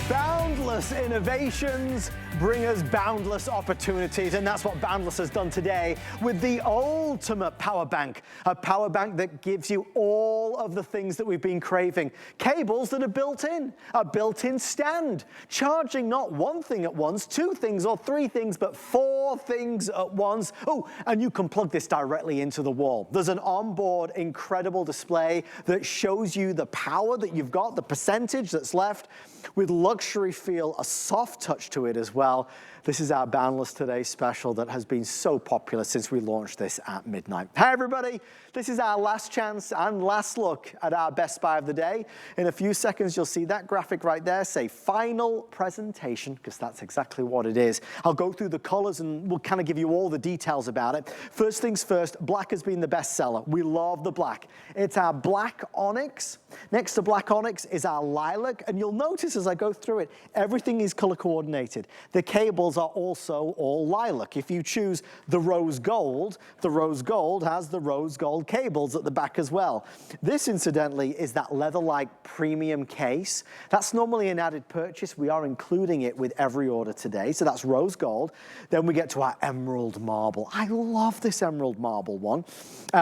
Boundless innovations bring us boundless opportunities, and that's what Boundless has done today with the ultimate power bank. A power bank that gives you all of the things that we've been craving. Cables that are built in, a built-in stand, charging not one thing at once, two things or three things, but four things at once. Oh, and you can plug this directly into the wall. There's an onboard incredible display that shows you the power that you've got, the percentage that's left, with luxury feel, a soft touch to it as well. This is our Boundless Today special that has been so popular since we launched this at midnight. Hey everybody, this is our last chance and last look at our best buy of the day. In a few seconds, you'll see that graphic right there say final presentation, because that's exactly what it is. I'll go through the colors and we'll kind of give you all the details about it. First things first, black has been the best seller. We love the black. It's our black onyx. Next to black onyx is our lilac, and you'll notice as I go through it, everything is color coordinated. The cables are also all lilac. If you choose the rose gold has the rose gold cables at the back as well. This, incidentally, is that leather-like premium case. That's normally an added purchase. We are including it with every order today, so that's rose gold. Then we get to our emerald marble. I love this emerald marble one.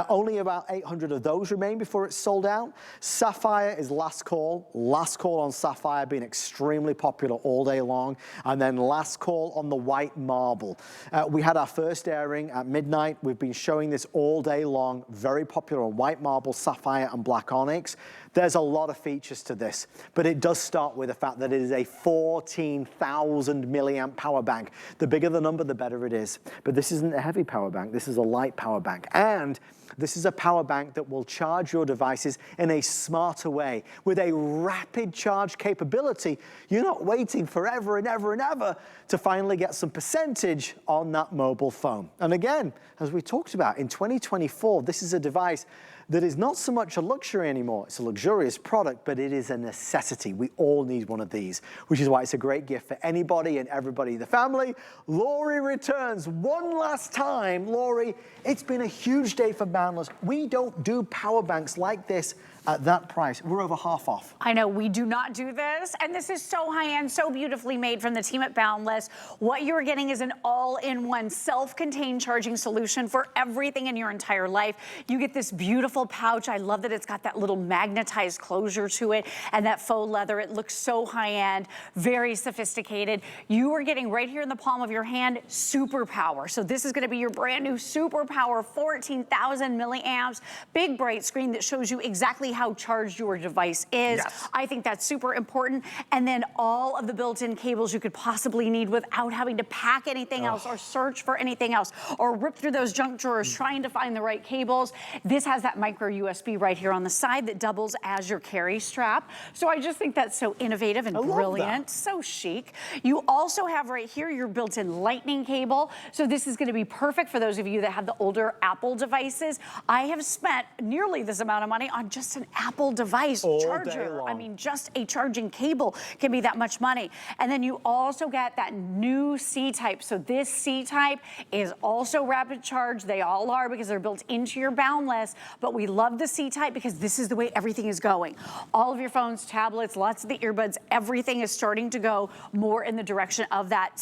Only about 800 of those remain before it's sold out. Sapphire is last call. Last call on sapphire, being extremely popular all day long. And then last call on the white marble. We had our first airing at midnight. We've been showing this all day long. Very popular on white marble, sapphire, and black onyx. There's a lot of features to this, but it does start with the fact that it is a 14,000 milliamp power bank. The bigger the number, the better it is. But this isn't a heavy power bank. This is a light power bank. And this is a power bank that will charge your devices in a smarter way. With a rapid charge capability, you're not waiting forever and ever and ever to finally get some percentage on that mobile phone. And again, as we talked about, in 2024, this is a device that is not so much a luxury anymore. It's a luxurious product, but it is a necessity. We all need one of these, which is why it's a great gift for anybody and everybody in the family. Lori returns one last time. Lori, it's been a huge day for Boundless. We don't do power banks like this at that price. We're over half off. I know, we do not do this, and this is so high-end, so beautifully made from the team at Boundless. What you're getting is an all-in-one self-contained charging solution for everything in your entire life. You get this beautiful pouch. I love that it's got that little magnetized closure to it and that faux leather. It looks so high-end, very sophisticated. You are getting right here in the palm of your hand, super power. So this is gonna be your brand new super power, 14,000 milliamps, big bright screen that shows you exactly how charged your device is. Yes. I think that's super important. And then all of the built-in cables you could possibly need without having to pack anything else or search for anything else or rip through those junk drawers trying to find the right cables. This has that micro USB right here on the side that doubles as your carry strap. So I just think that's so innovative and brilliant, so chic. You also have right here your built-in lightning cable. So this is gonna be perfect for those of you that have the older Apple devices. I have spent nearly this amount of money on just an Apple device charger. I mean, just a charging cable can be that much money. And then you also get that new C-type. So this C-type is also rapid charge. They all are because they're built into your Boundless, but we love the C-type because this is the way everything is going. All of your phones, tablets, lots of the earbuds, everything is starting to go more in the direction of that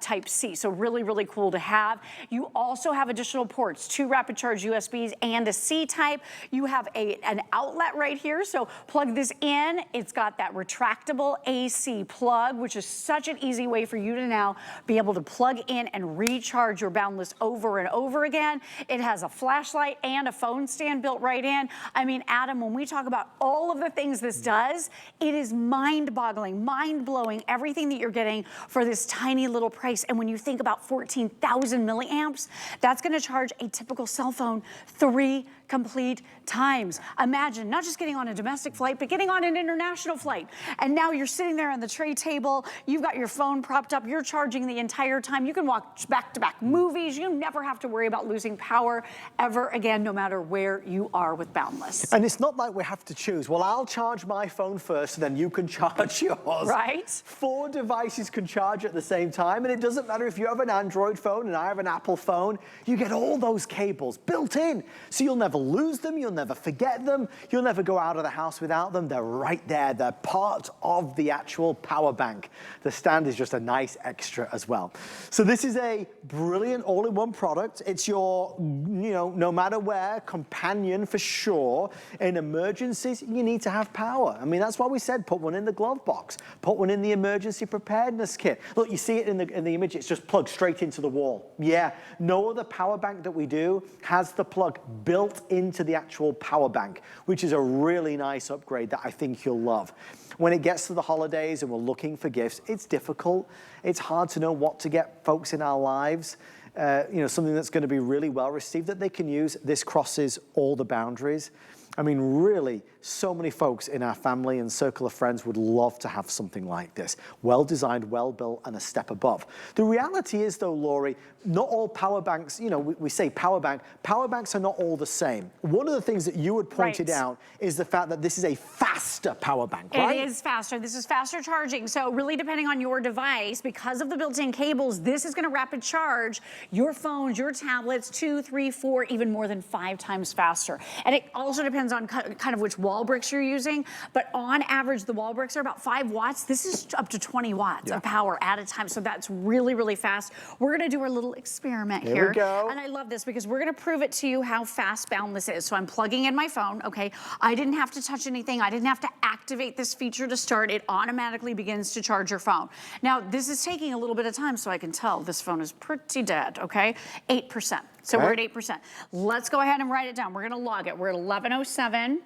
type C. So really, really cool to have. You also have additional ports, 2 rapid charge USBs and a C-type. You have an outlet right here, so plug this in. It's got that retractable AC plug, which is such an easy way for you to now be able to plug in and recharge your Boundless over and over again. It has a flashlight and a phone stand built right in. I mean, Adam, when we talk about all of the things this does, it is mind-boggling, mind-blowing, everything that you're getting for this tiny little price. And when you think about 14,000 milliamps, that's gonna charge a typical cell phone 3 complete times. Imagine not just getting on a domestic flight, but getting on an international flight. And now you're sitting there on the tray table, you've got your phone propped up, you're charging the entire time. You can watch back-to-back movies. You never have to worry about losing power ever again, no matter where you are with Boundless. And it's not like we have to choose. Well, I'll charge my phone first, then you can charge yours. Right? 4 devices can charge at the same time, and it doesn't matter if you have an Android phone and I have an Apple phone, you get all those cables built in, so you'll never never lose them, you'll never forget them, you'll never go out of the house without them. They're right there, they're part of the actual power bank. The stand is just a nice extra as well. So this is a brilliant all-in-one product. It's your, no matter where, companion for sure. In emergencies, you need to have power. I mean, that's why we said put one in the glove box, put one in the emergency preparedness kit. Look, you see it in the image, it's just plugged straight into the wall. Yeah, no other power bank that we do has the plug built into the actual power bank, which is a really nice upgrade that I think you'll love. When it gets to the holidays and we're looking for gifts, it's difficult. It's hard to know what to get folks in our lives. Something that's going to be really well received that they can use. This crosses all the boundaries. I mean, really, so many folks in our family and circle of friends would love to have something like this. Well designed, well built, and a step above. The reality is, though, Laurie, not all power banks, we say power bank. Power banks are not all the same. One of the things that you had pointed out is the fact that this is a faster power bank, right? It is faster. This is faster charging. So really depending on your device, because of the built-in cables, this is going to rapid charge your phones, your tablets, 2, 3, 4, even more than 5 times faster. And it also depends on kind of which wall bricks you're using, but on average, the wall bricks are about 5 watts. This is up to 20 watts of power at a time, so that's really, really fast. We're gonna do our little experiment here. Here we go. And I love this because we're gonna prove it to you how fast Boundless is. So I'm plugging in my phone, okay? I didn't have to touch anything. I didn't have to activate this feature to start. It automatically begins to charge your phone. Now, this is taking a little bit of time, so I can tell this phone is pretty dead, okay? 8%. So we're at 8%. Let's go ahead and write it down. We're gonna log it. We're at 11:07,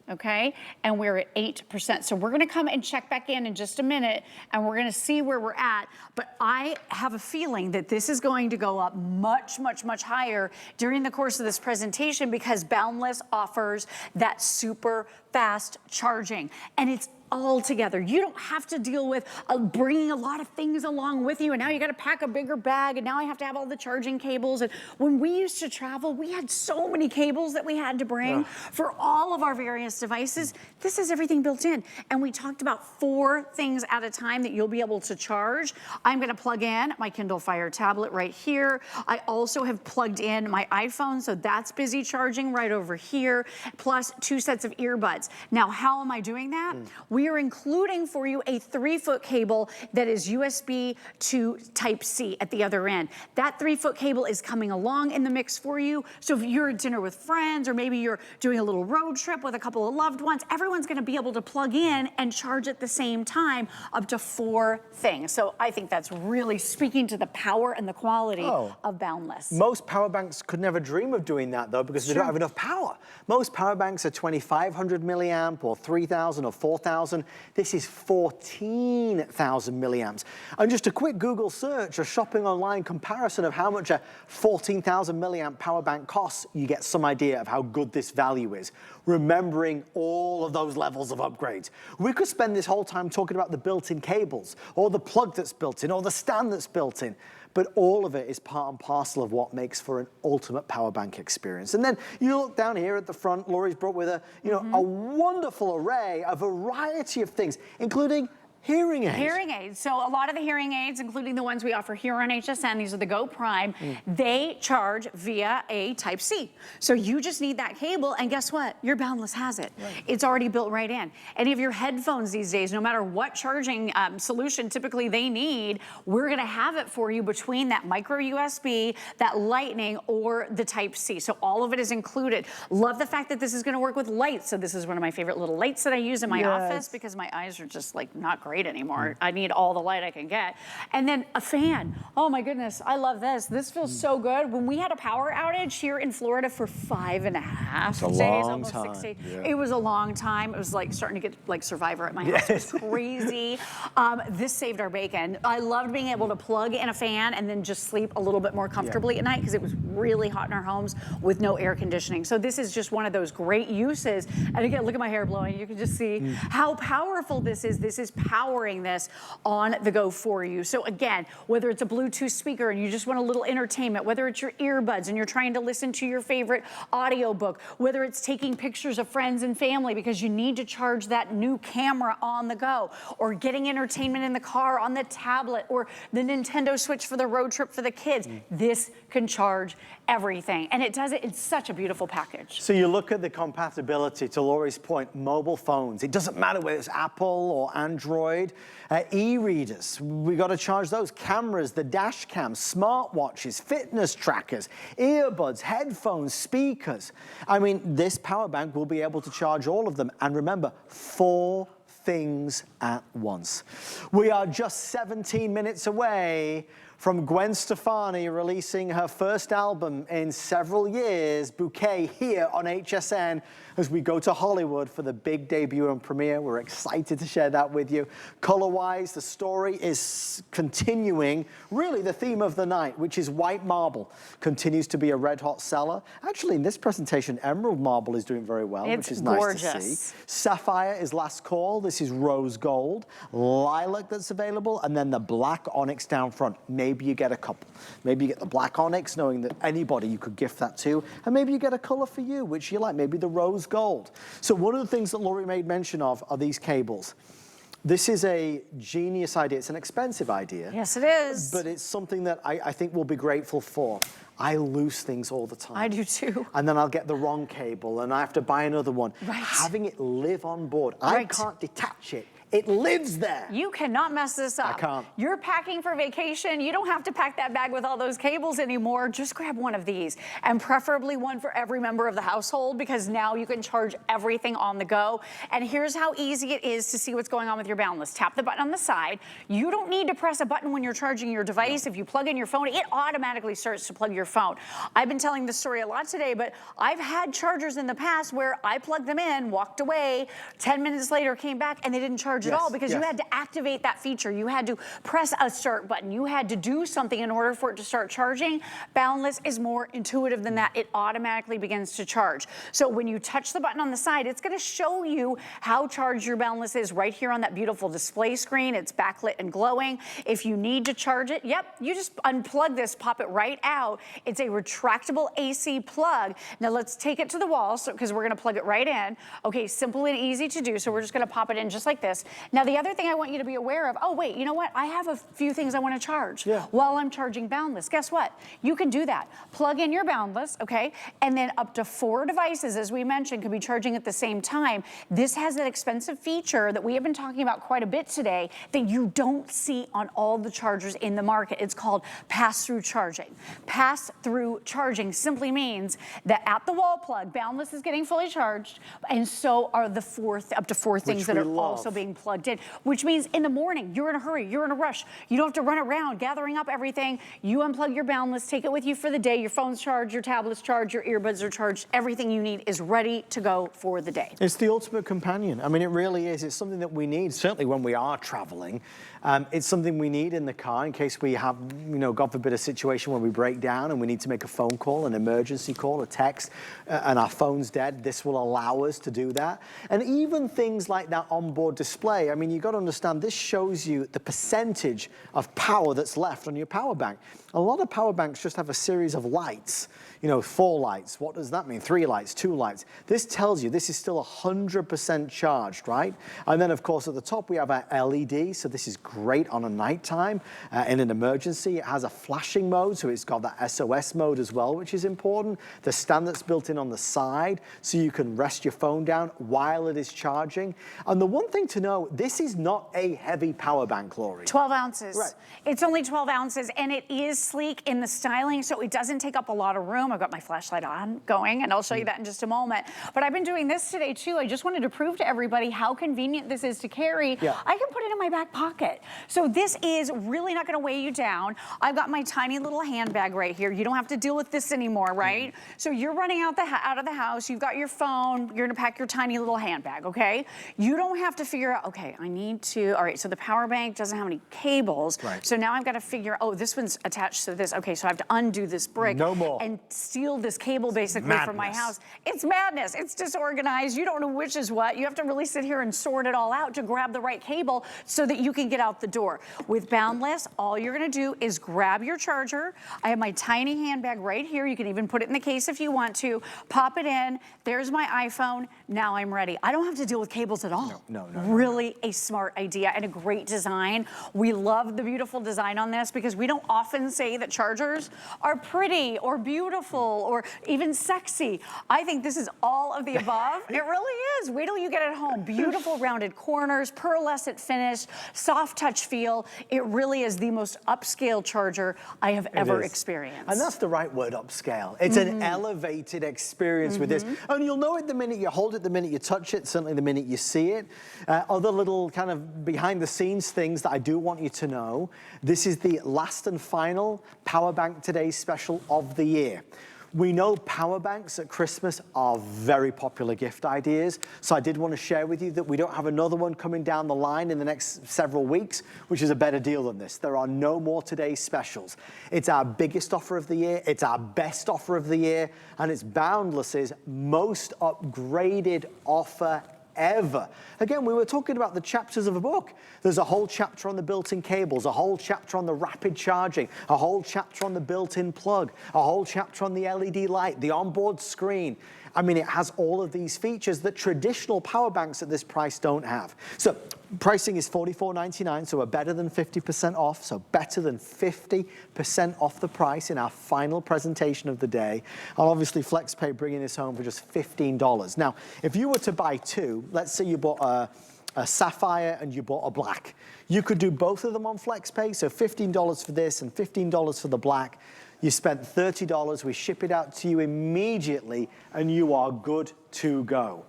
okay? And we're at 8%. So we're gonna come and check back in just a minute, and we're gonna see where we're at. But I have a feeling that this is going to go up much, much, much higher during the course of this presentation because Boundless offers that super fast charging. And it's all together. You don't have to deal with bringing a lot of things along with you, and now you got to pack a bigger bag, and now I have to have all the charging cables. And when we used to travel, we had so many cables that we had to bring for all of our various devices. This is everything built in. And we talked about 4 things at a time that you'll be able to charge. I'm going to plug in my Kindle Fire tablet right here. I also have plugged in my iPhone, so that's busy charging right over here, plus 2 sets of earbuds. Now, how am I doing that? We are including for you a 3-foot cable that is USB to Type-C at the other end. That 3-foot cable is coming along in the mix for you. So if you're at dinner with friends, or maybe you're doing a little road trip with a couple of loved ones, everyone's gonna be able to plug in and charge at the same time up to 4 things. So I think that's really speaking to the power and the quality of Boundless. Most power banks could never dream of doing that though, because they don't have enough power. Most power banks are 2,500 milliamp or 3,000 or 4,000. This is 14,000 milliamps. And just a quick Google search or shopping online comparison of how much a 14,000 milliamp power bank costs, you get some idea of how good this value is. Remembering all of those levels of upgrades. We could spend this whole time talking about the built-in cables, or the plug that's built in, or the stand that's built in. But all of it is part and parcel of what makes for an ultimate power bank experience. And then you look down here at the front, Laurie's brought with her, a wonderful array, a variety of things, including hearing aids. Hearing aids. So a lot of the hearing aids, including the ones we offer here on HSN, these are the Go Prime, they charge via a Type-C. So you just need that cable, and guess what? Your Boundless has it. It's already built right in. Any of your headphones these days, no matter what charging solution typically they need, we're gonna have it for you between that micro USB, that Lightning, or the Type-C. So all of it is included. Love the fact that this is gonna work with lights. So this is one of my favorite little lights that I use in my office because my eyes are just like not great anymore. I need all the light I can get. And then a fan. Oh my goodness, I love this. This feels so good. When we had a power outage here in Florida for 5.5 days, almost 6 days. It was a long time. It was like starting to get like Survivor at my house. It was crazy. This saved our bacon. I loved being able to plug in a fan and then just sleep a little bit more comfortably at night because it was really hot in our homes with no air conditioning. So this is just one of those great uses. And again, look at my hair blowing. You can just see how powerful this is. This is powerful powering this on the go for you. So again, whether it's a Bluetooth speaker and you just want a little entertainment, whether it's your earbuds and you're trying to listen to your favorite audiobook, whether it's taking pictures of friends and family because you need to charge that new camera on the go, or getting entertainment in the car on the tablet, or the Nintendo Switch for the road trip for the kids, this can charge everything. And it does it in such a beautiful package. So you look at the compatibility, to Laurie's point, mobile phones. It doesn't matter whether it's Apple or Android. E-readers, we got to charge those. Cameras, the dash cam, smartwatches, fitness trackers, earbuds, headphones, speakers. I mean, this power bank will be able to charge all of them. And remember, 4 things at once. We are just 17 minutes away from Gwen Stefani releasing her first album in several years, Bouquet, here on HSN as we go to Hollywood for the big debut and premiere. We're excited to share that with you. Color-wise, the story is continuing, really the theme of the night, which is white marble, continues to be a red-hot seller. Actually, in this presentation, emerald marble is doing very well, which is nice to see. Sapphire is last call. This is rose gold. Lilac that's available, and then the black onyx down front. Maybe you get a couple. Maybe you get the black onyx, knowing that anybody you could gift that to, and maybe you get a color for you, which you like, maybe the rose gold. So one of the things that Laurie made mention of are these cables. This is a genius idea. It's an expensive idea. Yes, it is. But it's something that I think we'll be grateful for. I lose things all the time. I do too. And then I'll get the wrong cable and I have to buy another one. Right. Having it live on board, I can't detach it. It lives there. You cannot mess this up. I can't. You're packing for vacation. You don't have to pack that bag with all those cables anymore. Just grab one of these, and preferably one for every member of the household, because now you can charge everything on the go. And here's how easy it is to see what's going on with your Boundless. Tap the button on the side. You don't need to press a button when you're charging your device. If you plug in your phone, it automatically starts to plug your phone. I've been telling this story a lot today, but I've had chargers in the past where I plugged them in, walked away, 10 minutes later came back, and they didn't charge at all, because you had to activate that feature. You had to press a start button. You had to do something in order for it to start charging. Boundless is more intuitive than that. It automatically begins to charge. So when you touch the button on the side, it's going to show you how charged your Boundless is right here on that beautiful display screen. It's backlit and glowing. If you need to charge it, you just unplug this, pop it right out. It's a retractable AC plug. Now let's take it to the wall, because we're going to plug it right in. Okay, simple and easy to do. So we're just going to pop it in just like this. Now the other thing I want you to be aware of, oh wait, you know what? I have a few things I want to charge while I'm charging Boundless. Guess what? You can do that. Plug in your Boundless, okay? And then up to 4 devices, as we mentioned, can be charging at the same time. This has that expensive feature that we have been talking about quite a bit today that you don't see on all the chargers in the market. It's called pass-through charging. Pass-through charging simply means that at the wall plug, Boundless is getting fully charged, and so are the up to 4 things that are also being plugged in, which means in the morning, you're in a hurry, you're in a rush, you don't have to run around gathering up everything. You unplug your Boundless, take it with you for the day, your phone's charged, your tablet's charged, your earbuds are charged, everything you need is ready to go for the day. It's the ultimate companion. I mean, it really is. It's something that we need, certainly when we are traveling. It's something we need in the car in case we have, God forbid, a situation where we break down and we need to make a phone call, an emergency call, a text, and our phone's dead. This will allow us to do that. And even things like that onboard display, I mean, you've got to understand, this shows you the percentage of power that's left on your power bank. A lot of power banks just have a series of lights, 4 lights. What does that mean? 3 lights, 2 lights. This tells you this is still 100% charged, right? And then, of course, at the top, we have our LED. So this is great on a nighttime. In an emergency, it has a flashing mode. So it's got that SOS mode as well, which is important. The stand that's built in on the side, so you can rest your phone down while it is charging. And the one thing to know, this is not a heavy power bank, Laurie. 12 ounces. Right. It's only 12 ounces, and it is sleek in the styling, so it doesn't take up a lot of room. I've got my flashlight on going, and I'll show you that in just a moment. But I've been doing this today too. I just wanted to prove to everybody how convenient this is to carry. I can put it in my back pocket. So this is really not gonna weigh you down. I've got my tiny little handbag right here. here. You don't have to deal with this anymore, right? So you're running out of the house, you've got your phone, you're gonna pack your tiny little handbag, okay? You don't have to figure out, okay, I need to, all right, so the power bank doesn't have any cables. Right. So now I've got to figure, oh, this one's attached to this. Okay, so I have to undo this brick. No more. And steal this cable basically from my house. It's madness. It's disorganized. You don't know which is what. You have to really sit here and sort it all out to grab the right cable so that you can get out the door. With Boundless, all you're gonna do is grab your charger. I have my tiny handbag right here. You can even put it in the case if you want to. Pop it in. There's my iPhone. Now I'm ready. I don't have to deal with cables at all. No. Really a smart idea and a great design. We love the beautiful design on this because we don't often say that chargers are pretty or beautiful or even sexy. I think this is all of the above. It really is. Wait till you get it home. Beautiful rounded corners, pearlescent finish, soft touch feel. It really is the most upscale charger I have ever experienced. And that's the right word, upscale. It's an elevated experience with this. And you'll know it the minute you hold it, the minute you touch it, certainly the minute you see it. Other little kind of behind the scenes things that I do want you to know. This is the last and final Power Bank Today's Special of the year. We know power banks at Christmas are very popular gift ideas, so I did want to share with you that we don't have another one coming down the line in the next several weeks, which is a better deal than this. There are no more Today's Specials. It's our biggest offer of the year, it's our best offer of the year, and it's Boundless's most upgraded offer ever. Again, we were talking about the chapters of a book. There's a whole chapter on the built-in cables, a whole chapter on the rapid charging, a whole chapter on the built-in plug, a whole chapter on the LED light, the onboard screen. I mean, it has all of these features that traditional power banks at this price don't have. So pricing is $44.99, so we're better than 50% off, so better than 50% off the price in our final presentation of the day. And obviously FlexPay bringing this home for just $15. Now, if you were to buy two, let's say you bought a sapphire and you bought a black, you could do both of them on FlexPay, so $15 for this and $15 for the black. You spent $30, we ship it out to you immediately, and you are good to go.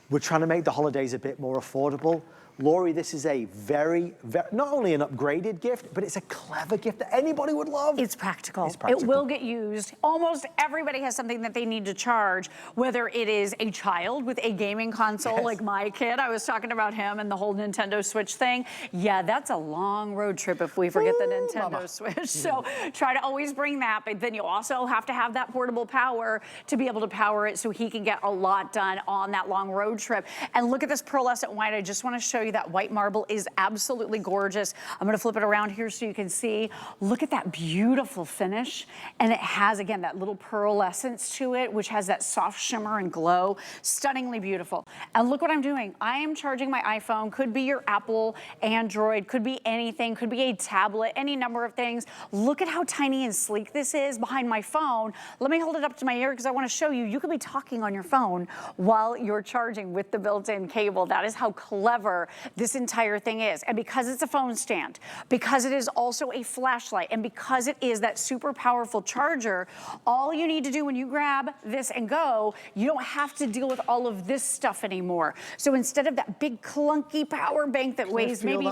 We're trying to make the holidays a bit more affordable. Lori, this is a very, not only an upgraded gift, but it's a clever gift that anybody would love. It's practical. It will get used. Almost everybody has something that they need to charge, whether it is a child with a gaming console like my kid. I was talking about him and the whole Nintendo Switch thing. Yeah, that's a long road trip if we forget the Nintendo Switch. So try to always bring that, but then you also have to have that portable power to be able to power it so he can get a lot done on that long road trip. And look at this pearlescent white. I just want to show you that white marble is absolutely gorgeous. I'm going to flip it around here so you can see. Look at that beautiful finish. And it has, again, that little pearlescence to it, which has that soft shimmer and glow. Stunningly beautiful. And look what I'm doing. I am charging my iPhone. Could be your Apple, Android, could be anything, could be a tablet, any number of things. Look at how tiny and sleek this is behind my phone. Let me hold it up to my ear because I want to show you. You could be talking on your phone while you're charging with the built-in cable. That is how clever this entire thing is. And because it's a phone stand, because it is also a flashlight, and because it is that super powerful charger, all you need to do when you grab this and go, you don't have to deal with all of this stuff anymore. So instead of that big clunky power bank that weighs maybe,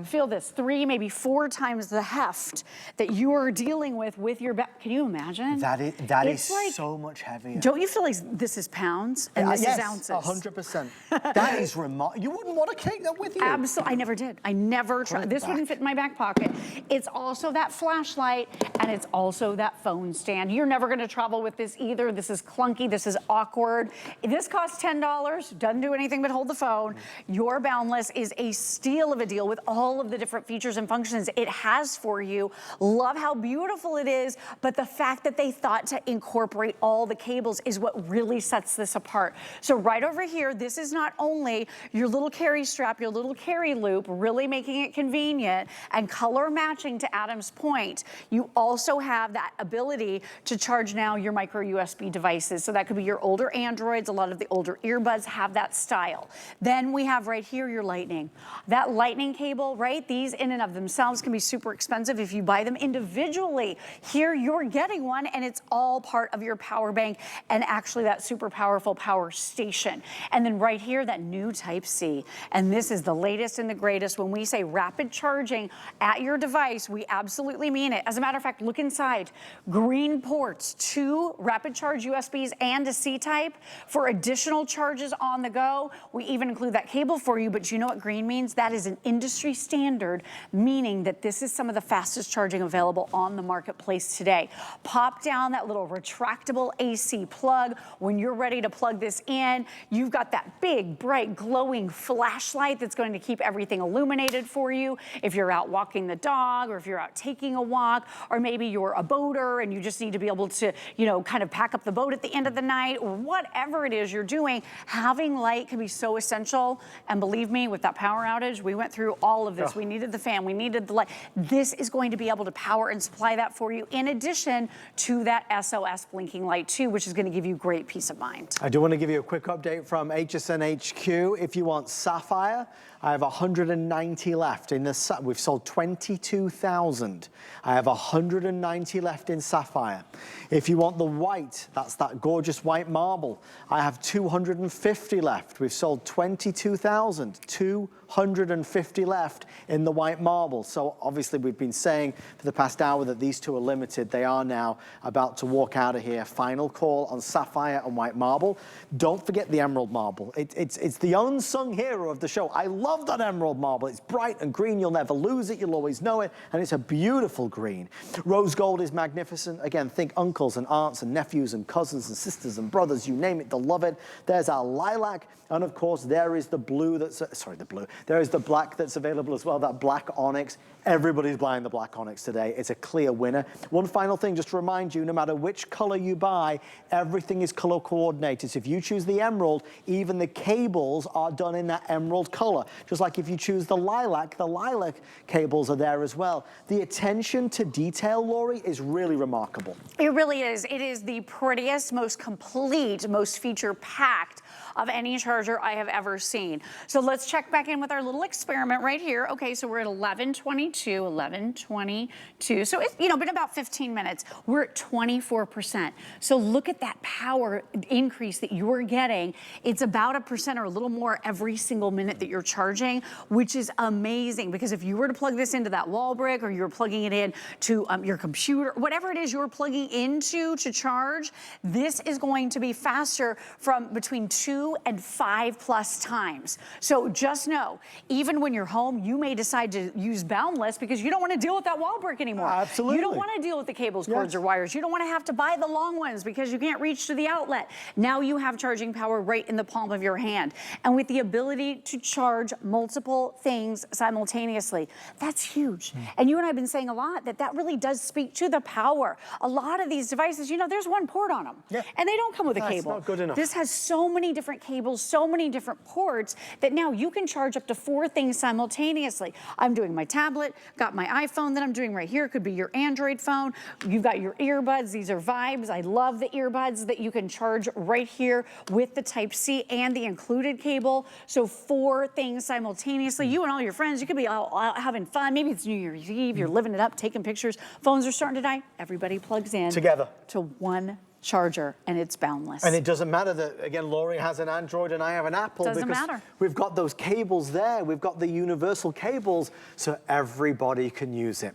feel this, 3, maybe 4 times the heft that you are dealing with your back. Can you imagine? That is like, so much heavier. Don't you feel like this is pounds and this is ounces? 100%. That is remarkable. You wouldn't want to take that with you. Absolutely. I never did. I never tried. This wouldn't fit in my back pocket. It's also that flashlight, and it's also that phone stand. You're never going to travel with this either. This is clunky. This is awkward. This costs $10. Doesn't do anything but hold the phone. Your Boundless is a steal of a deal with all of the different features and functions it has for you. Love how beautiful it is, but the fact that they thought to incorporate all the cables is what really sets this apart. So right over here, this is not only your little carry strap, your little carry loop, really making it convenient and color matching to Adam's point. You also have that ability to charge now your micro USB devices. So that could be your older Androids. A lot of the older earbuds have that style. Then we have right here your lightning. That lightning cable, right? These in and of themselves can be super expensive if you buy them individually. Here you're getting one and it's all part of your power bank and actually that super powerful power station. And then right here, that new Type-C. And this is the latest and the greatest. When we say rapid charging at your device, we absolutely mean it. As a matter of fact, look inside. Green ports, 2 rapid charge USBs and a C-type for additional charges on the go. We even include that cable for you, but you know what green means? That is an industry standard, meaning that this is some of the fastest charging available on the marketplace today. Pop down that little retractable AC plug. When you're ready to plug this in, you've got that big, bright, glowing flashlight that's going to keep everything illuminated for you. If you're out walking the dog, or if you're out taking a walk, or maybe you're a boater and you just need to be able to, you know, kind of pack up the boat at the end of the night, or whatever it is you're doing, having light can be so essential. And believe me, with that power outage, we went through all of this. We needed the fan, we needed the light. This is going to be able to power and supply that for you, in addition to that SOS blinking light too, which is going to give you great peace of mind. I do want to give you a quick update from HSN HQ. If you want Sapphire, I have 190 left. We've sold 22,000. I have 190 left in Sapphire. If you want the white, that's that gorgeous white marble, I have 250 left. We've sold 22,000. 250 left in the white marble. So obviously we've been saying for the past hour that these two are limited. They are now about to walk out of here. Final call on Sapphire and white marble. Don't forget the emerald marble. It's the unsung hero of the show. I love that emerald marble. It's bright and green. You'll never lose it. You'll always know it. And it's a beautiful green. Rose gold is magnificent. Again, think uncles and aunts and nephews and cousins and sisters and brothers. You name it, they'll love it. There's our lilac. And of course, there is the blue that's, sorry, the blue. There is the black that's available as well, that black onyx. Everybody's buying the black onyx today. It's a clear winner. One final thing, just to remind you, no matter which color you buy, everything is color coordinated. So if you choose the emerald, even the cables are done in that emerald color. Just like if you choose the lilac cables are there as well. The attention to detail, Lori, is really remarkable. It really is. It is the prettiest, most complete, most feature-packed of any charger I have ever seen. So let's check back in with our little experiment right here. Okay, so we're at 11:22. So it's, you know, been about 15 minutes. We're at 24%. So look at that power increase that you're getting. It's about 1% or a little more every single minute that you're charging, which is amazing, because if you were to plug this into that wall brick, or you're plugging it in to your computer, whatever it is you're plugging into to charge, this is going to be faster from between 2 and 5+ times. So just know, even when you're home, you may decide to use Boundless because you don't want to deal with that wall brick anymore. Absolutely. You don't want to deal with the cables, cords, or wires. You don't want to have to buy the long ones because you can't reach to the outlet. Now you have charging power right in the palm of your hand. And with the ability to charge multiple things simultaneously, that's huge. And you and I have been saying a lot that really does speak to the power. A lot of these devices, you know, there's one port on them. And they don't come with a cable. That's not good enough. This has so many different cables, so many different ports, that now you can charge up to 4 things simultaneously. I'm doing my tablet, got my iPhone that I'm doing right here. It could be your Android phone. You've got your earbuds. These are Vibes. I love the earbuds that you can charge right here with the Type-C and the included cable. So 4 things simultaneously. You and all your friends, you could be all out having fun. Maybe it's New Year's Eve. You're living it up, taking pictures. Phones are starting to die. Everybody plugs in together to one charger, and it's Boundless. And it doesn't matter that, again, Lori has an Android and I have an Apple. Doesn't matter. We've got those cables there. We've got the universal cables, so everybody can use it.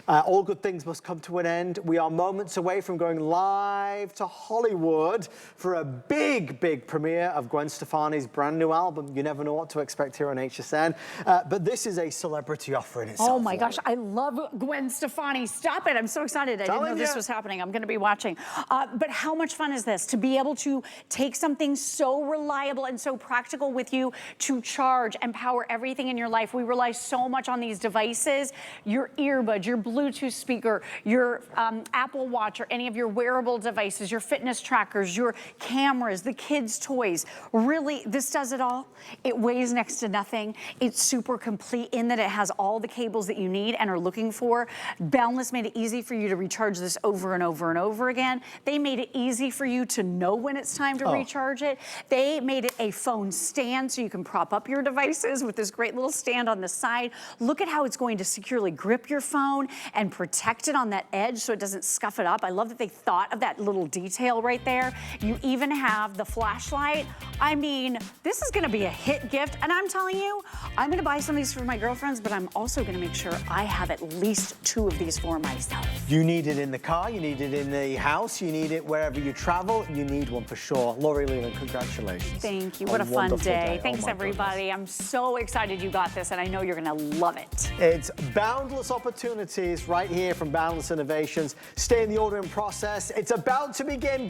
All good things must come to an end. We are moments away from going live to Hollywood for a big, big premiere of Gwen Stefani's brand new album. You never know what to expect here on HSN. But this is a celebrity offer in itself. Oh my gosh, I love Gwen Stefani. Stop it, I'm so excited. I didn't know this was happening. I'm gonna be watching. But how much fun is this to be able to take something so reliable and so practical with you to charge and power everything in your life? We rely so much on these devices, your earbuds, your Bluetooth speaker, your Apple Watch, or any of your wearable devices, your fitness trackers, your cameras, the kids' toys. Really, this does it all. It weighs next to nothing. It's super complete in that it has all the cables that you need and are looking for. Boundless made it easy for you to recharge this over and over and over again. They made made it easy for you to know when it's time to recharge it. They made it a phone stand so you can prop up your devices with this great little stand on the side. Look at how it's going to securely grip your phone and protect it on that edge so it doesn't scuff it up. I love that they thought of that little detail right there. You even have the flashlight. I mean, this is gonna be a hit gift, and I'm telling you, I'm gonna buy some of these for my girlfriends, but I'm also gonna make sure I have at least 2 of these for myself. You need it in the car, you need it in the house, you need it wherever you travel, you need one for sure. Lori Leland, congratulations. Thank you, what a fun day. Thanks everybody. I'm so excited you got this, and I know you're gonna love it. It's boundless opportunities right here from Boundless Innovations. Stay in the ordering process. It's about to begin.